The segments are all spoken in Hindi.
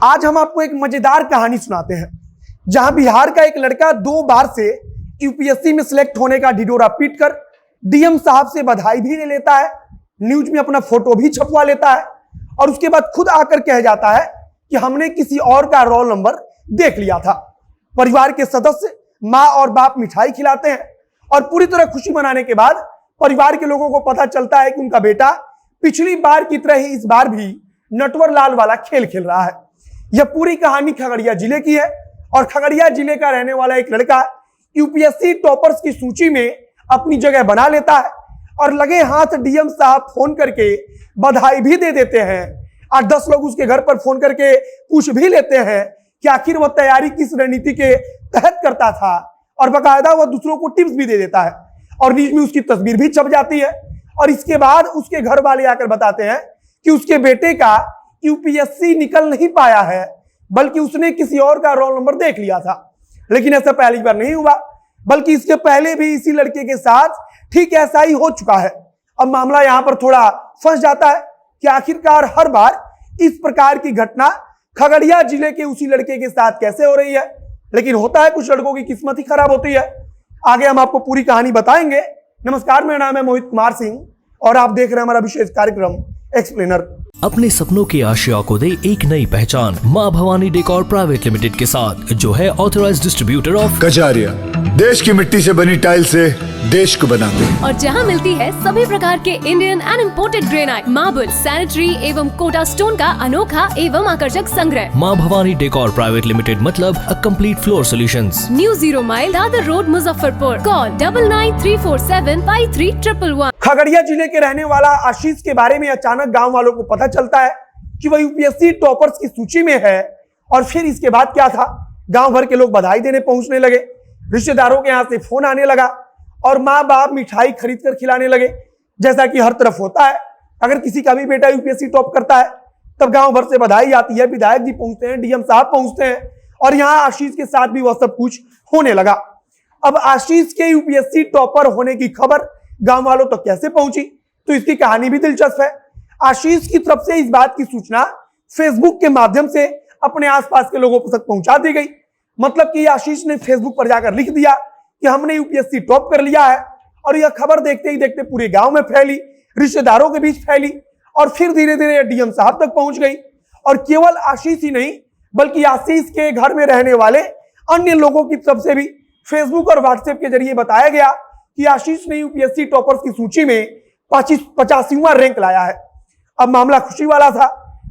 आज हम आपको एक मजेदार कहानी सुनाते हैं, जहां बिहार का एक लड़का 2 बार से यूपीएससी में सिलेक्ट होने का ढिढोरा पीटकर डीएम साहब से बधाई भी ले लेता है, न्यूज में अपना फोटो भी छपवा लेता है और उसके बाद खुद आकर कह जाता है कि हमने किसी और का रोल नंबर देख लिया था। परिवार के सदस्य माँ और बाप मिठाई खिलाते हैं और पूरी तरह खुशी मनाने के बाद परिवार के लोगों को पता चलता है कि उनका बेटा पिछली बार की तरह ही इस बार भी नटवर लाल वाला खेल खेल रहा है। यह पूरी कहानी खगड़िया जिले की है और खगड़िया जिले का रहने वाला एक लड़का यूपीएससी टॉपर्स की सूची में अपनी जगह बना लेता है और लगे हाथ डीएम साहब फोन करके बधाई भी दे देते हैं। 8-10 लोग उसके घर पर फोन करके पूछ भी लेते हैं कि आखिर वह तैयारी किस रणनीति के तहत करता था और बाकायदा वह दूसरों को टिप्स भी दे देता है और न्यूज में उसकी तस्वीर भी छप जाती है। और इसके बाद उसके घर वाले आकर बताते हैं कि उसके बेटे का यूपीएससी निकल नहीं पाया है, बल्कि उसने किसी और का रोल नंबर देख लिया था। लेकिन ऐसा पहली बार नहीं हुआ, बल्कि इसके पहले भी इसी लड़के के साथ ठीक ऐसा ही हो चुका है। अब मामला यहां पर थोड़ा फंस जाता है कि आखिरकार हर बार इस प्रकार की घटना खगड़िया जिले के उसी लड़के के साथ कैसे हो रही है। लेकिन होता है कुछ लड़कों की किस्मत ही खराब होती है। आगे हम आपको पूरी कहानी बताएंगे। नमस्कार, मेरा नाम है मोहित कुमार सिंह और आप देख रहे हैं हमारा विशेष कार्यक्रम एक्सप्लेनर। अपने सपनों की आशिया को दे एक नई पहचान माँ भवानी डेकोर प्राइवेट लिमिटेड के साथ, जो है ऑथराइज्ड डिस्ट्रीब्यूटर ऑफ कजारिया। देश की मिट्टी से बनी टाइल से देश को बनाते हैं और जहां मिलती है सभी प्रकार के Indian and imported granite, marble, sanitary एवं कोटा स्टोन का अनोखा एवं आकर्षक संग्रह। माँ भवानी डेकोर प्राइवेट लिमिटेड मतलब a complete floor solutions. New 0 mile Dadar road, Muzaffarpur. Call 9934753111। Khagaria जिले के रहने वाला आशीष के बारे में अचानक गांव वालों को पता चलता है कि वह यूपीएससी टॉपर्स की सूची में है। और फिर इसके बाद क्या था, गांव भर के लोग बधाई देने पहुंचने लगे, रिश्तेदारों के यहां से फोन आने लगा और माँ बाप मिठाई खरीद कर खिलाने लगे, जैसा कि हर तरफ होता है। अगर किसी का भी बेटा यूपीएससी टॉप करता है तब गांव भर से बधाई आती है, विधायक जी पहुंचते हैं, डीएम साहब पहुंचते हैं और यहाँ आशीष के साथ भी वह सब कुछ होने लगा। अब आशीष के यूपीएससी टॉपर होने की खबर गांव वालों तक कैसे पहुंची, तो इसकी कहानी भी दिलचस्प है। आशीष की तरफ से इस बात की सूचना फेसबुक के माध्यम से अपने आसपास के लोगों तक पहुंचा दी गई। मतलब कि आशीष ने फेसबुक पर जाकर लिख दिया कि हमने यूपीएससी टॉप कर लिया है और यह खबर देखते ही देखते पूरे गांव में फैली, रिश्तेदारों के बीच फैली और फिर धीरे धीरे डीएम साहब तक पहुंच गई। और केवल आशीष ही नहीं, बल्कि आशीष के घर में रहने वाले अन्य लोगों की तरफ से भी फेसबुक और व्हाट्सएप के जरिए बताया गया कि आशीष ने यूपीएससी टॉपर्स की सूची में 85वां रैंक लाया है। अब मामला खुशी वाला था,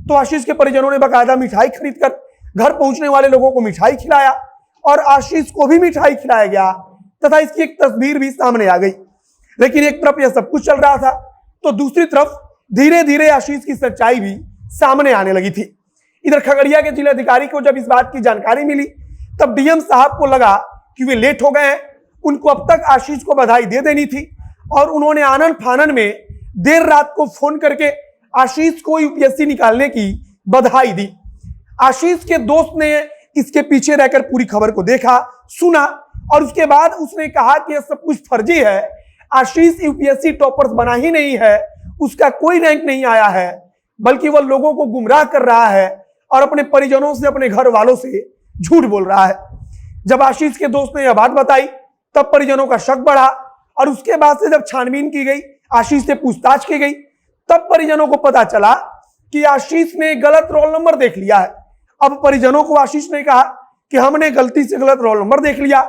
तो आशीष के परिजनों ने बाकायदा मिठाई खरीदकर घर पहुंचने वाले लोगों को मिठाई खिलाया और आशीष को भी मिठाई खिलाया गया तथा इसकी एक तस्वीर भी सामने आ गई। लेकिन एक तरफ यह सब कुछ चल रहा था, तो दूसरी तरफ धीरे धीरे आशीष की सच्चाई भी सामने आने लगी थी। इधर खगड़िया के जिलाधिकारी को जब इस बात की जानकारी मिली, तब डीएम साहब को लगा कि वे लेट हो गए हैं, उनको अब तक आशीष को बधाई दे देनी थी और उन्होंने आनन फानन में देर रात को फोन करके आशीष को यूपीएससी निकालने की बधाई दी। आशीष के दोस्त ने इसके पीछे रहकर पूरी खबर को देखा, सुना और उसके बाद उसने कहा कि यह सब कुछ फर्जी है। आशीष यूपीएससी टॉपर्स बना ही नहीं है, उसका कोई रैंक नहीं आया है, बल्कि वह लोगों को गुमराह कर रहा है और अपने परिजनों से, अपने घर वालों से झूठ बोल रहा है। जब आशीष के दोस्त ने यह बात बताई, तब परिजनों का शक बढ़ा और उसके बाद से जब छानबीन की गई, आशीष से पूछताछ की गई, तब परिजनों को पता चला कि आशीष ने गलत रोल नंबर देख लिया है। अब परिजनों को आशीष ने कहा कि हमने गलती से गलत रोल नंबर देख लिया।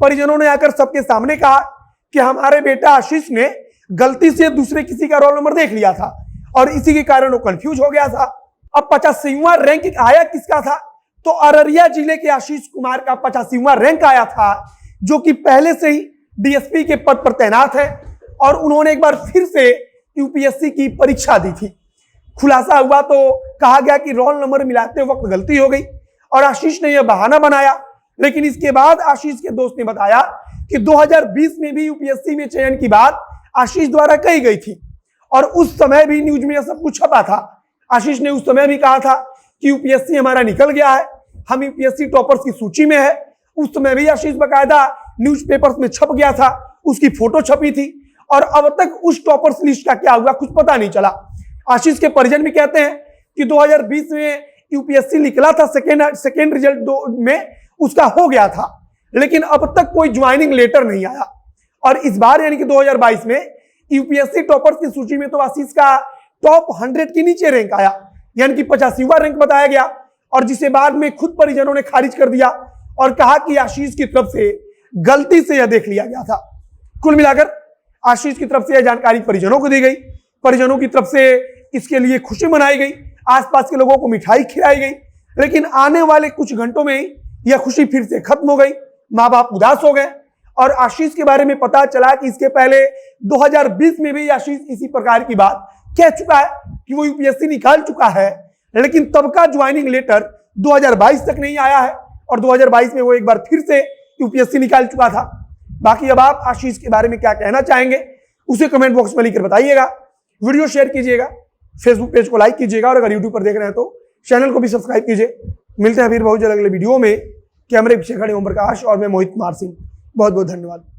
परिजनों ने आकर सबके सामने कहा कि हमारे बेटा आशीष ने गलती से दूसरे किसी का रोल नंबर देख लिया था और इसी के कारण वो कंफ्यूज हो गया था। अब 85वां रैंक आया किसका था, तो अररिया जिले के आशीष कुमार का 85वां रैंक आया था, जो कि पहले से ही डीएसपी के पद पर तैनात है और उन्होंने एक बार फिर से यूपीएससी की परीक्षा दी थी। खुलासा हुआ तो कहा गया कि रोल नंबर मिलाते वक्त गलती हो गई और आशीष ने यह बहाना बनाया। लेकिन इसके बाद आशीष के दोस्त ने बताया कि 2020 में भी यूपीएससी में चयन की बात आशीष द्वारा कही गई थी और उस समय भी न्यूज में यह सब कुछ छपा था। आशीष ने उस समय भी कहा था कि यूपीएससी हमारा निकल गया है, हम यूपीएससी टॉपर्स की सूची में है। उस समय भी आशीष बकायदा न्यूज़पेपर्स में छप गया था, उसकी फोटो छपी थी और अब तक उस टॉपर्स लिस्ट का क्या हुआ कुछ पता नहीं चला। आशीष के परिजन भी कहते हैं कि 2020 में यूपीएससी निकला था सेकेंड रिजल्ट में उसका हो गया था, लेकिन अब तक कोई ज्वाइनिंग लेटर नहीं आया। और इस बार यानी कि 2022 में यूपीएससी टॉपर्स की सूची में तो आशीष का टॉप 100 के नीचे रैंक आया, यानी कि 85वां रैंक बताया गया, और जिसे बाद में खुद परिजनों ने खारिज कर दिया और कहा कि आशीष की तरफ से गलती से यह देख लिया गया था। कुल मिलाकर आशीष की तरफ से यह जानकारी परिजनों को दी गई, परिजनों की तरफ से इसके लिए खुशी मनाई गई, आसपास के लोगों को मिठाई खिलाई गई, लेकिन आने वाले कुछ घंटों में ही यह खुशी फिर से खत्म हो गई। माँ बाप उदास हो गए और आशीष के बारे में पता चला कि इसके पहले 2020 में भी आशीष इसी प्रकार की बात कह चुका है कि वो यूपीएससी निकाल चुका है, लेकिन तब का ज्वाइनिंग लेटर 2022 तक नहीं आया है और 2022 में वो एक बार फिर से यूपीएससी निकाल चुका था। बाकी अब आप आशीष के बारे में क्या कहना चाहेंगे उसे कमेंट बॉक्स में लिखकर बताइएगा। वीडियो शेयर कीजिएगा, फेसबुक पेज को लाइक कीजिएगा और अगर यूट्यूब पर देख रहे हैं तो चैनल को भी सब्सक्राइब कीजिए। मिलते हैं फिर बहुत जल्द अगले वीडियो में। कैमरे पीछे खड़े ओम प्रकाश और मैं मोहित कुमार सिंह। बहुत बहुत धन्यवाद।